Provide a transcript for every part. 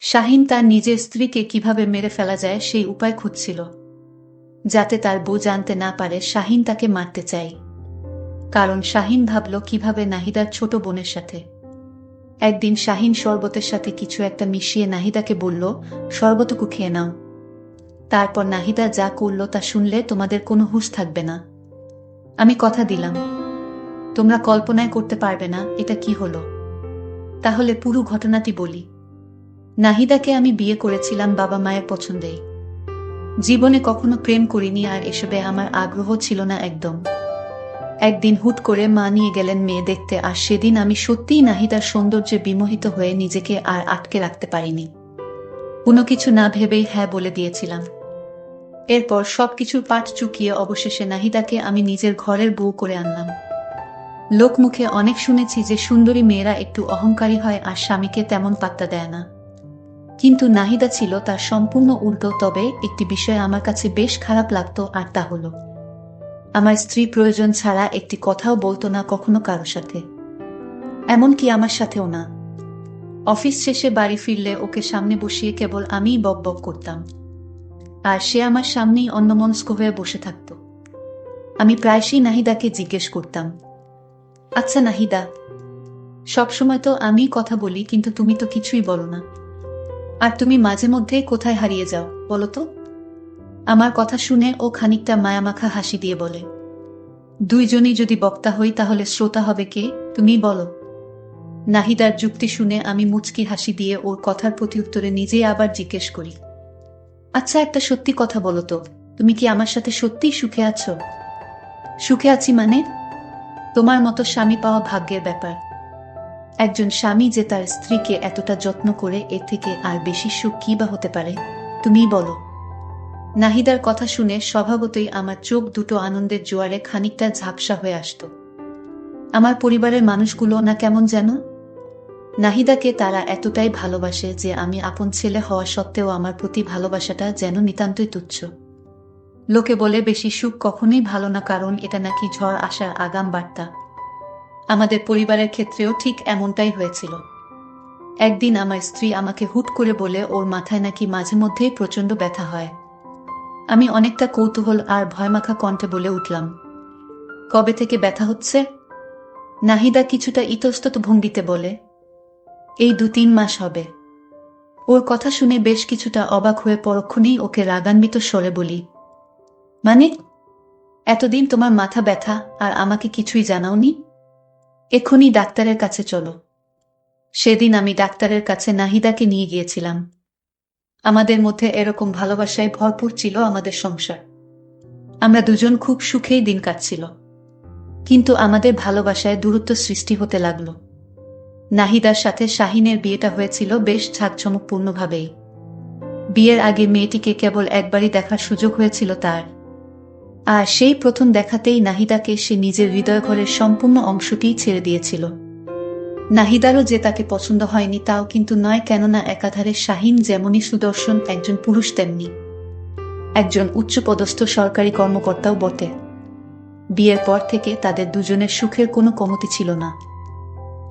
শাহিন তার নিজের স্ত্রীকে কিভাবে মেরে ফেলা যায় সেই উপায় খুঁজছিল, যাতে তার বউ জানতে না পারে শাহিন তাকে মারতে চায়। কারণ শাহিন ভাবল কিভাবে নাহিদার ছোট বোনের সাথে। একদিন শাহিন শরবতের সাথে কিছু একটা মিশিয়ে নাহিদাকে বলল, শরবতটুকু খেয়ে নাও। তারপর নাহিদা যা করল তা শুনলে তোমাদের কোনো হুঁশ থাকবে না। আমি কথা দিলাম, তোমরা কল্পনায় করতে পারবে না এটা কি হলো। তাহলে পুরো ঘটনাটি বলি। নাহিদাকে আমি বিয়ে করেছিলাম বাবা মায়ের পছন্দেই। জীবনে কখনো প্রেম করিনি, আর এসবে আমার আগ্রহ ছিল না একদম। একদিন হুট করে মা নিয়ে গেলেন মেয়ে দেখতে, আর সেদিন আমি সত্যিই নাহিদার সৌন্দর্যে বিমোহিত হয়ে নিজেকে আর আটকে রাখতে পারিনি। কোনো কিছু না ভেবেই হ্যাঁ বলে দিয়েছিলাম। এরপর সবকিছুর পাট চুকিয়ে অবশেষে নাহিদাকে আমি নিজের ঘরের বউ করে আনলাম। লোকমুখে অনেক শুনেছি যে সুন্দরী মেয়েরা একটু অহংকারী হয় আর স্বামীকে তেমন পাত্তা দেয় না, কিন্তু নাহিদা ছিল তার সম্পূর্ণ উল্টো। তবে একটি বিষয় আমার কাছে বেশ খারাপ লাগতো, আর তা হলো আমার স্ত্রী প্রয়োজন ছাড়া একটি কথাও বলতো না কখনো কারো সাথে, এমনকি আমার সাথেও না। অফিস শেষে বাড়ি ফিরলে ওকে সামনে বসিয়ে কেবল আমিই বক বক করতাম, আর সে আমার সামনেই অন্যমনস্ক হয়ে বসে থাকত। আমি প্রায়শই নাহিদাকে জিজ্ঞেস করতাম, আচ্ছা নাহিদা, সবসময় তো আমিই কথা বলি, কিন্তু তুমি তো কিছুই বলো না, আর তুমি মাঝে মধ্যেই কোথায় হারিয়ে যাও বলো তো। আমার কথা শুনে ও খানিকটা মায়ামাখা হাসি দিয়ে বলে, দুইজনই যদি বক্তা হই তাহলে শ্রোতা হবে কে, তুমিই বলো। নাহিদার যুক্তি শুনে আমি মুচকি হাসি দিয়ে ওর কথার প্রত্যুত্তরে নিজেই আবার জিজ্ঞেস করি, আচ্ছা একটা সত্যি কথা বলো তো, তুমি কি আমার সাথে সত্যিই সুখে আছো? সুখে আছি মানে? তোমার মতো স্বামী পাওয়া ভাগ্যের ব্যাপার। একজন স্বামী যে তার স্ত্রীকে এতটা যত্ন করে, এর থেকে আর বেশি সুখ কি বা হতে পারে, তুমিই বলো। নাহিদার কথা শুনে স্বভাবতই আমার চোখ দুটো আনন্দের জোয়ারে খানিকটা ঝাপসা হয়ে আসত। আমার পরিবারের মানুষগুলো না কেমন যেন। নাহিদাকে তারা এতটাই ভালোবাসে যে আমি আপন ছেলে হওয়া সত্ত্বেও আমার প্রতি ভালোবাসাটা যেন নিতান্তই তুচ্ছ। লোকে বলে বেশি সুখ কখনোই ভালো না, কারণ এটা নাকি ঝড় আসার আগাম বার্তা। আমাদের পরিবারের ক্ষেত্রেও ঠিক এমনটাই হয়েছিল। একদিন আমার স্ত্রী আমাকে হুট করে বলে ওর মাথায় নাকি মাঝে মধ্যেই প্রচণ্ড ব্যথা হয়। আমি অনেকটা কৌতূহল আর ভয়মাখা কণ্ঠে বলে উঠলাম, কবে থেকে ব্যথা হচ্ছে? নাহিদা কিছুটা ইতস্তত ভঙ্গিতে বলে, এই 2-3 মাস হবে। ওর কথা শুনে বেশ কিছুটা অবাক হয়ে পরক্ষণেই ওকে রাগান্বিত স্বরে বলি, মানে এতদিন তোমার মাথা ব্যথা আর আমাকে কিছুই জানাওনি? এক্ষুনি ডাক্তারের কাছে চলো। সেদিন আমি ডাক্তারের কাছে নাহিদাকে নিয়ে গিয়েছিলাম। আমাদের মধ্যে এরকম ভালোবাসায় ভরপুর ছিল আমাদের সংসার। আমরা দুজন খুব সুখেই দিন কাটছিল। কিন্তু আমাদের ভালোবাসায় দূরত্ব সৃষ্টি হতে লাগল। নাহিদার সাথে শাহিনের বিয়েটা হয়েছিল বেশ জাঁকজমকপূর্ণভাবেই। বিয়ের আগে মেয়েটিকে কেবল একবারই দেখার সুযোগ হয়েছিল তার, আর সেই প্রথম দেখাতেই নাহিদাকে সে নিজের হৃদয়ঘরের সম্পূর্ণ অংশটিই ছেড়ে দিয়েছিল। নাহিদারও যে তাকে পছন্দ হয়নি তাও কিন্তু নয়, কেননা একাধারে শাহিন যেমনই সুদর্শন একজন পুরুষ, তেমনি একজন উচ্চপদস্থ সরকারি কর্মকর্তাও বটে। বিয়ের পর থেকে তাদের দুজনের সুখের কোনো কমতি ছিল না।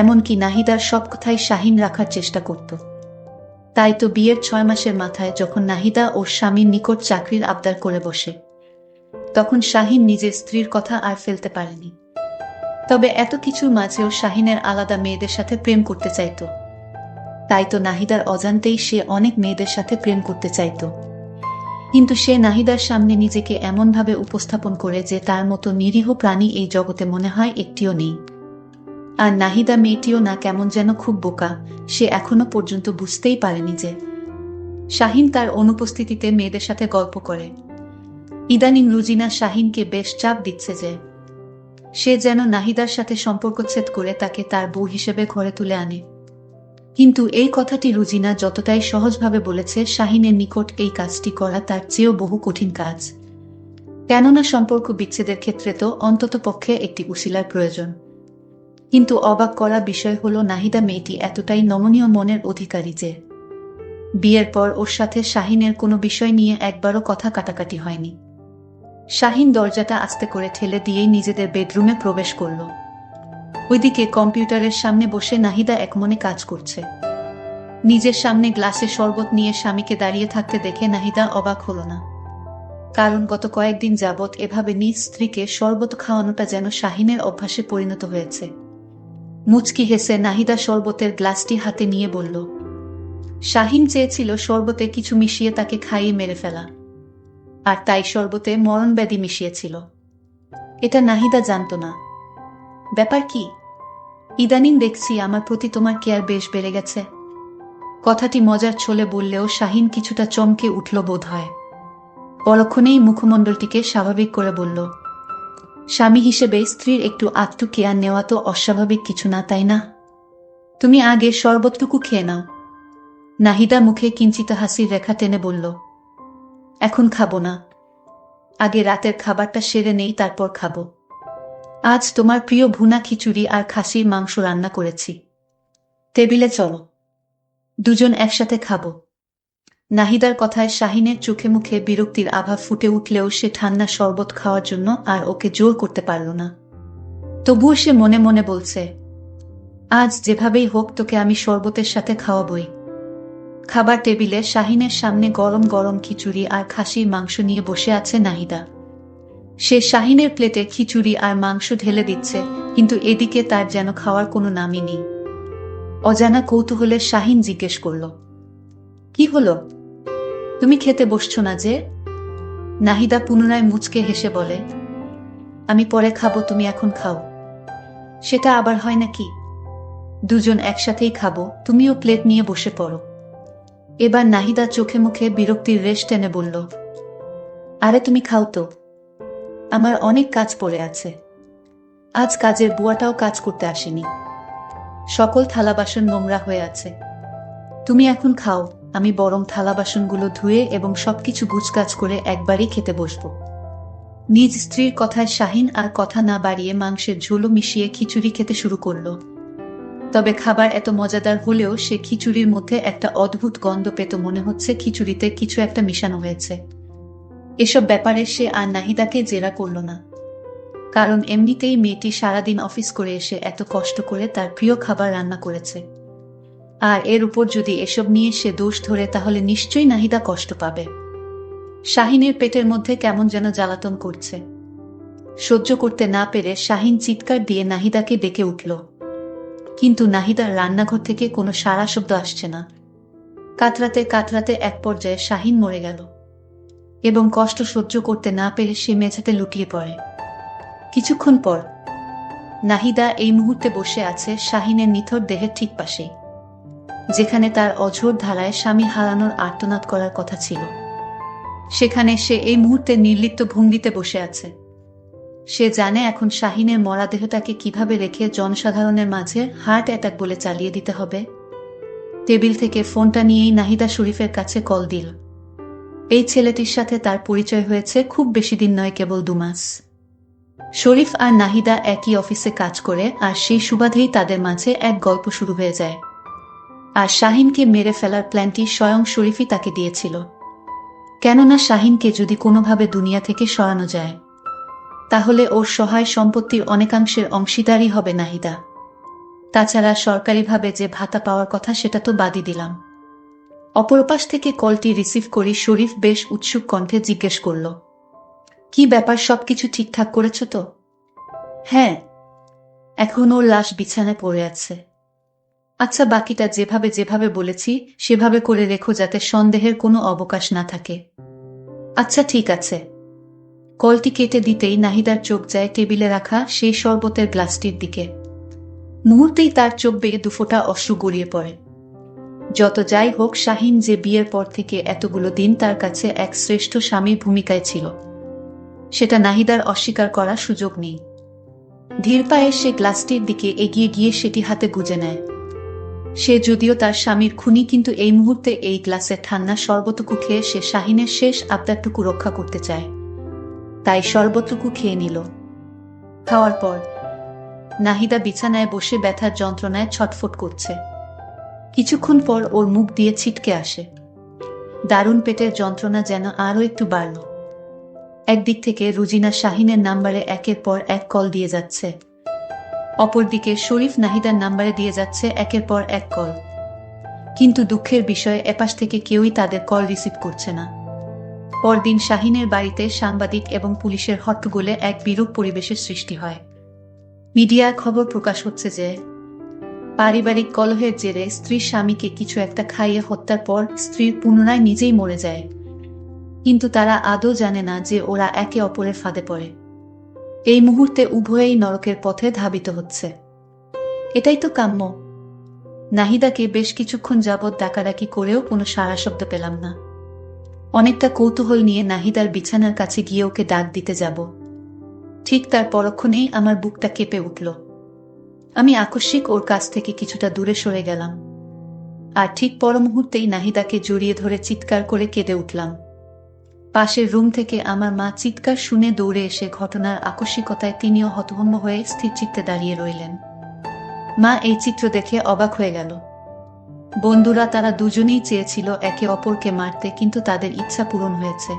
এমনকি নাহিদার সব কথাই শাহিন রাখার চেষ্টা করত। তাই তো বিয়ের 6 মাসের মাথায় যখন নাহিদা ওর স্বামীর নিকট চাকরির আবদার করে বসে, তখন শাহিন নিজের স্ত্রীর কথা আর ফেলতে পারেনি। তবে এত কিছুর মাঝেও শাহিনের আলাদা মেয়েদের সাথে প্রেম করতে চাইত। তাই তো নাহিদার অজান্তেই সে অনেক মেয়েদের সাথে প্রেম করতে চাইত। কিন্তু সে নাহিদার সামনে নিজেকে এমনভাবে উপস্থাপন করে যে তার মতো নিরীহ প্রাণী এই জগতে মনে হয় একটিও নেই। আর নাহিদা মেয়েটিও না কেমন যেন খুব বোকা, সে এখনো পর্যন্ত বুঝতেই পারেনি যে শাহিন তার অনুপস্থিতিতে মেয়েদের সাথে গল্প করে। ইদানিং রুজিনা শাহিনকে বেশ চাপ দিচ্ছে যে সে যেন নাহিদার সাথে সম্পর্কচ্ছেদ করে তাকে তার বউ হিসেবে ঘরে তুলে আনে। কিন্তু এই কথাটি রুজিনা যতটাই সহজভাবে বলেছে, শাহিনের নিকট এই কাজটি করা তার চেয়েও বহু কঠিন কাজ। কেননা সম্পর্ক বিচ্ছেদের ক্ষেত্রে তো অন্ততপক্ষে একটি উসিলার প্রয়োজন। কিন্তু অবাক করা বিষয় হলো নাহিদা মেয়েটি এতটাই নমনীয় মনের অধিকারী যে বিয়ের পর ওর সাথে শাহিনের কোনো বিষয় নিয়ে একবারও কথা কাটাকাটি হয়নি। শাহিন দরজাটা আস্তে করে ঠেলে দিয়েই নিজেদের বেডরুমে প্রবেশ করল। ওইদিকে কম্পিউটারের সামনে বসে নাহিদা একমনে কাজ করছে। নিজের সামনে গ্লাসে শরবত নিয়ে স্বামীকে দাঁড়িয়ে থাকতে দেখে নাহিদা অবাক হল না। কারণ গত কয়েকদিন যাবৎ এভাবে নিজ স্ত্রীকে শরবত খাওয়ানোটা যেন শাহিনের অভ্যাসে পরিণত হয়েছে। মুচকি হেসে নাহিদা শরবতের গ্লাসটি হাতে নিয়ে বলল, শাহিন চেয়েছিল শরবতে কিছু মিশিয়ে তাকে খাইয়ে মেরে ফেলা, আর তাই শরবতে মরণব্যাধি মিশিয়েছিল। এটা নাহিদা জানত না। ব্যাপার কি? ইদানিং দেখছি আমার প্রতি তোমার কেয়ার বেশ বেড়ে গেছে। কথাটি মজার ছলে বললেও শাহিন কিছুটা চমকে উঠল বোধ হয়। পরক্ষণেই মুখমণ্ডলটিকে স্বাভাবিক করে বলল, স্বামী হিসেবে স্ত্রীর একটু আত্মু কেয়ার নেওয়া তো অস্বাভাবিক কিছু না, তাই না? তুমি আগে শরবতটুকু খেয়ে নাও। নাহিদা মুখে কিঞ্চিত হাসির রেখা টেনে বলল, এখন খাবো না, আগে রাতের খাবারটা সেরে নেই, তারপর খাবো। আজ তোমার প্রিয় ভুনা খিচুড়ি আর খাসির মাংস রান্না করেছি। টেবিলে চলো, দুজন একসাথে খাবো। নাহিদার কথায় শাহিনের চোখে মুখে বিরক্তির আভা ফুটে উঠলেও সে ঠান্ডা শরবত খাওয়ার জন্য আর ওকে জোর করতে পারল না। তবুও সে মনে মনে বলছে, আজ যেভাবেই হোক তোকে আমি শরবতের সাথে খাওয়াবই। খাবার টেবিলে শাহিনের সামনে গরম গরম খিচুড়ি আর খাসির মাংস নিয়ে বসে আছে নাহিদা। সে শাহিনের প্লেটে খিচুড়ি আর মাংস ঢেলে দিচ্ছে, কিন্তু এদিকে তার যেন খাওয়ার কোনো নামই নেই। অজানা কৌতূহলে শাহিন জিজ্ঞেস করল, কি হলো, তুমি খেতে বসছো না যে? নাহিদা পুনরায় মুচকে হেসে বলে, আমি পরে খাবো, তুমি এখন খাও। সেটা আবার হয় নাকি? দুজন একসাথেই খাবো, তুমিও প্লেট নিয়ে বসে পড়ো। এবার নাহিদা চোখে মুখে বিরক্তির রেশ টেনে বলল, আরে তুমি খাও তো, আমার অনেক কাজ পড়ে আছে। আজ কাজের বুয়াটাও কাজ করতে আসেনি, সকল থালা বাসন নোংরা হয়ে আছে। তুমি এখন খাও, আমি বরং থালা বাসনগুলো ধুয়ে এবং সবকিছু গুছগাছ করে একবারই খেতে বসবো। নিজ স্ত্রীর কথায় শাহিন আর কথা না বাড়িয়ে মাংসের ঝোলও মিশিয়ে খিচুড়ি খেতে শুরু করল। তবে খাবার এত মজাদার হলেও সে খিচুড়ির মধ্যে একটা অদ্ভুত গন্ধ পেত, মনে হচ্ছে খিচুড়িতে কিছু একটা মিশানো হয়েছে। এসব ব্যাপারে সে আর নাহিদাকে জেরা করল না, কারণ এমনিতেই মেয়েটি সারাদিন অফিস করে এসে এত কষ্ট করে তার প্রিয় খাবার রান্না করেছে, আর এর উপর যদি এসব নিয়ে সে দোষ ধরে তাহলে নিশ্চয়ই নাহিদা কষ্ট পাবে। শাহিনের পেটের মধ্যে কেমন যেন জ্বালাতন করছে। সহ্য করতে না পেরে শাহিন চিৎকার দিয়ে নাহিদাকে ডেকে উঠল, কিন্তু নাহিদার রান্নাঘর থেকে কোনো সাড়া শব্দ আসছে না। কাতরাতে কাতরাতে এক পর্যায়ে শাহিন মরে গেল এবং কষ্ট সহ্য করতে না পেরে সে মেঝেতে লুটিয়ে পড়ে। কিছুক্ষণ পর নাহিদা এই মুহূর্তে বসে আছে শাহিনের নিথর দেহের ঠিক পাশেই, যেখানে তার অঝোর ধারায় স্বামী হারানোর আর্তনাদ করার কথা ছিল। সেখানে সে এই মুহূর্তে নির্লিপ্ত ভঙ্গিতে বসে আছে। সে জানে এখন শাহিনের মরা দেহটাকে কিভাবে রেখে জনসাধারণের মাঝে হার্ট অ্যাটাক বলে চালিয়ে দিতে হবে। টেবিল থেকে ফোনটা নিয়েই নাহিদা শরীফের কাছে কল দিল। এই ছেলেটির সাথে তার পরিচয় হয়েছে খুব বেশি দিন নয়, কেবল 2 মাস। শরীফ আর নাহিদা একই অফিসে কাজ করে, আর সেই সুবাদেই তাদের মাঝে এক গল্প শুরু হয়ে যায়। আর শাহিনকে মেরে ফেলার প্ল্যানটি স্বয়ং শরীফই তাকে দিয়েছিল, কেননা শাহিনকে যদি কোনোভাবে দুনিয়া থেকে সরানো যায় তাহলে ওর সহায় সম্পত্তির অনেকাংশের অংশীদারই হবে নাহিদা। তাছাড়া সরকারিভাবে যে ভাতা পাওয়ার কথা সেটা তো বাদই দিলাম। অপরপাশ থেকে কলটি রিসিভ করি শরীফ বেশ উৎসুক কণ্ঠে জিজ্ঞেস করল, কি ব্যাপার, সবকিছু ঠিকঠাক করেছ তো? হ্যাঁ, এখন ওর লাশ বিছানায় পড়ে আছে। আচ্ছা, বাকিটা যেভাবে যেভাবে বলেছি সেভাবে করে রেখো, যাতে সন্দেহের কোনো অবকাশ না থাকে। আচ্ছা ঠিক আছে। কলটি কেটে দিতেই নাহিদার চোখ যায় টেবিলে রাখা সেই শরবতের গ্লাসটির দিকে। মুহূর্তেই তার চোখ বেয়ে 2 ফোঁটা অশ্রু গড়িয়ে পড়ে। যত যাই হোক, শাহিন যে বিয়ের পর থেকে এতগুলো দিন তার কাছে এক শ্রেষ্ঠ স্বামীর ভূমিকায় ছিল, সেটা নাহিদার অস্বীকার করার সুযোগ নেই। ধীর পায়ে সে গ্লাসটির দিকে এগিয়ে গিয়ে সেটি হাতে গুজে নেয়। সে যদিও তার স্বামীর খুনি, কিন্তু এই মুহূর্তে এই গ্লাসের ঠান্ডা শরবতটুকু খেয়ে সে শাহিনের শেষ আবদারটুকু রক্ষা করতে চায়, তাই শরবতটুকু খেয়ে নিল। খাওয়ার পর নাহিদা বিছানায় বসে ব্যথার যন্ত্রণায় ছটফট করছে। কিছুক্ষণ পর ওর মুখ দিয়ে ছিটকে আসে। দারুণ পেটের যন্ত্রণা যেন আরও একটু বাড়ল। একদিক থেকে রুজিনা শাহিনের নাম্বারে একের পর এক কল দিয়ে যাচ্ছে, অপরদিকে শরীফ নাহিদার নাম্বারে দিয়ে যাচ্ছে একের পর এক কল। কিন্তু দুঃখের বিষয় এপাশ থেকে কেউই তাদের কল রিসিভ করছে না। পরদিন শাহিনের বাড়িতে সাংবাদিক এবং পুলিশের হট্টগোলে এক বিরূপ পরিবেশের সৃষ্টি হয়। মিডিয়ায় খবর প্রকাশ হচ্ছে যে পারিবারিক কলহের জেরে স্ত্রীর স্বামীকে কিছু একটা খাইয়ে হত্যার পর স্ত্রীর পুনরায় নিজেই মরে যায়, কিন্তু তারা আদৌ জানে না যে ওরা একে অপরের ফাঁদে পড়ে। এই মুহূর্তে উভয়েই নরকের পথে ধাবিত হচ্ছে। এটাই তো কাম্য। নাহিদাকে বেশ কিছুক্ষণ যাবৎ ডাকাডাকি করেও কোনো সাড়া শব্দ পেলাম না। অনেকটা কৌতূহল নিয়ে নাহিদার বিছানার কাছে গিয়ে ওকে ডাক দিতে যাব, ঠিক তার পরক্ষণেই আমার বুকটা কেঁপে উঠল। আমি আকস্মিক ওর কাছ থেকে কিছুটা দূরে সরে গেলাম, আর ঠিক পর মুহূর্তেই নাহিদাকে জড়িয়ে ধরে চিৎকার করে কেঁদে উঠলাম। পাশের রুম থেকে আমার মা চিৎকার শুনে দৌড়ে এসে ঘটনার আকস্মিকতায় তিনিও হতভম্ব হয়ে স্থিরচিত্তে দাঁড়িয়ে রইলেন। মা এই চিত্র দেখে অবাক হয়ে গেল। বন্ধুরা তারা দুজনেই চেয়েছিল একে অপরকে মারতে, কিন্তু তাদের ইচ্ছা পূরণ হয়েছে।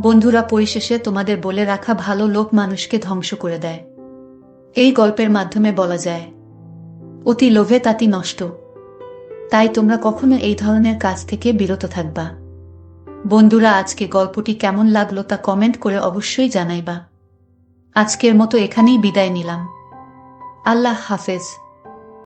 বন্ধুরা, পরিশেষে তোমাদের বলে রাখা ভালো লোক মানুষকে ধ্বংস করে দেয়। এই গল্পের মাধ্যমে বলা যায়, অতি লোভে তাতি নষ্ট। তাই তোমরা কখনো এই ধরনের কাজ থেকে বিরত থাকবা। বন্ধুরা, আজকে গল্পটি কেমন লাগলো তা কমেন্ট করে অবশ্যই জানাইবা। আজকের মতো এখানেই বিদায় নিলাম। আল্লাহ হাফেজ।